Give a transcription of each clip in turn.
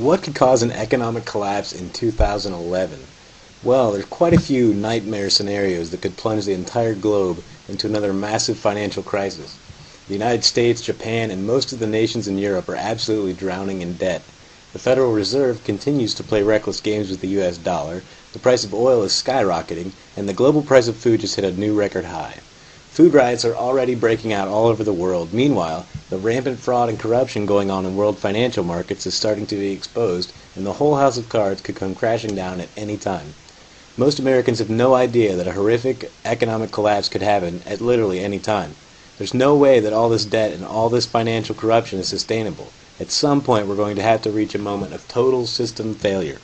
What could cause an economic collapse in 2011? Well, there's quite a few nightmare scenarios that could plunge the entire globe into another massive financial crisis. The United States, Japan, and most of the nations in Europe are absolutely drowning in debt. The Federal Reserve continues to play reckless games with the US dollar, the price of oil is skyrocketing, and the global price of food just hit a new record high. Food riots are already breaking out all over the world. Meanwhile, the rampant fraud and corruption going on in world financial markets is starting to be exposed, and the whole house of cards could come crashing down at any time. Most Americans have no idea that a horrific economic collapse could happen at literally any time. There's no way that all this debt and all this financial corruption is sustainable. At some point, we're going to have to reach a moment of total system failure.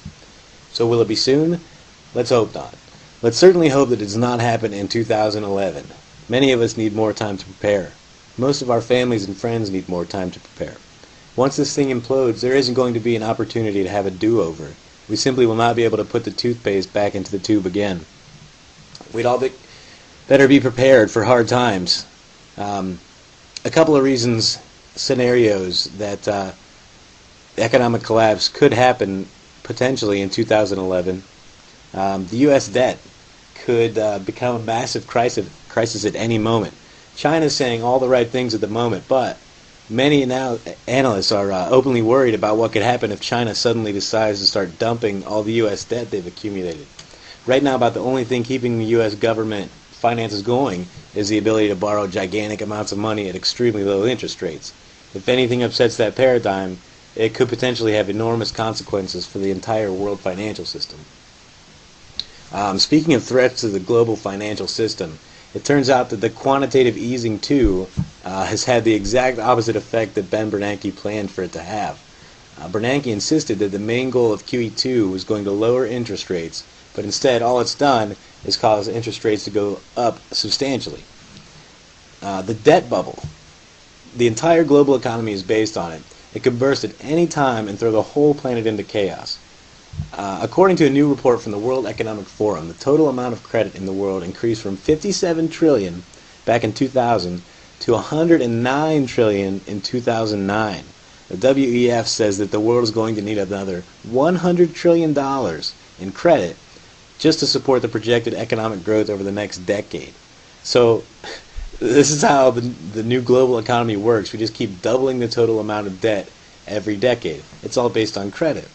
So will it be soon? Let's hope not. Let's certainly hope that it does not happen in 2011. Many of us need more time to prepare. Most of our families and friends need more time to prepare. Once this thing implodes, there isn't going to be an opportunity to have a do-over. We simply will not be able to put the toothpaste back into the tube again. We'd all better be prepared for hard times. A couple of scenarios that economic collapse could happen potentially in 2011. The U.S. debt could become a massive crisis at any moment. China's saying all the right things at the moment, but many analysts are openly worried about what could happen if China suddenly decides to start dumping all the U.S. debt they've accumulated. Right now, about the only thing keeping the U.S. government finances going is the ability to borrow gigantic amounts of money at extremely low interest rates. If anything upsets that paradigm, it could potentially have enormous consequences for the entire world financial system. Speaking of threats to the global financial system, it turns out that the quantitative easing too has had the exact opposite effect that Ben Bernanke planned for it to have. Bernanke insisted that the main goal of QE2 was going to lower interest rates, but instead all it's done is cause interest rates to go up substantially. The debt bubble. The entire global economy is based on it. It could burst at any time and throw the whole planet into chaos. According to a new report from the World Economic Forum, the total amount of credit in the world increased from 57 trillion back in 2000 to 109 trillion in 2009. The WEF says that the world is going to need another $100 trillion in credit just to support the projected economic growth over the next decade. So this is how the new global economy works. We just keep doubling the total amount of debt every decade. It's all based on credit.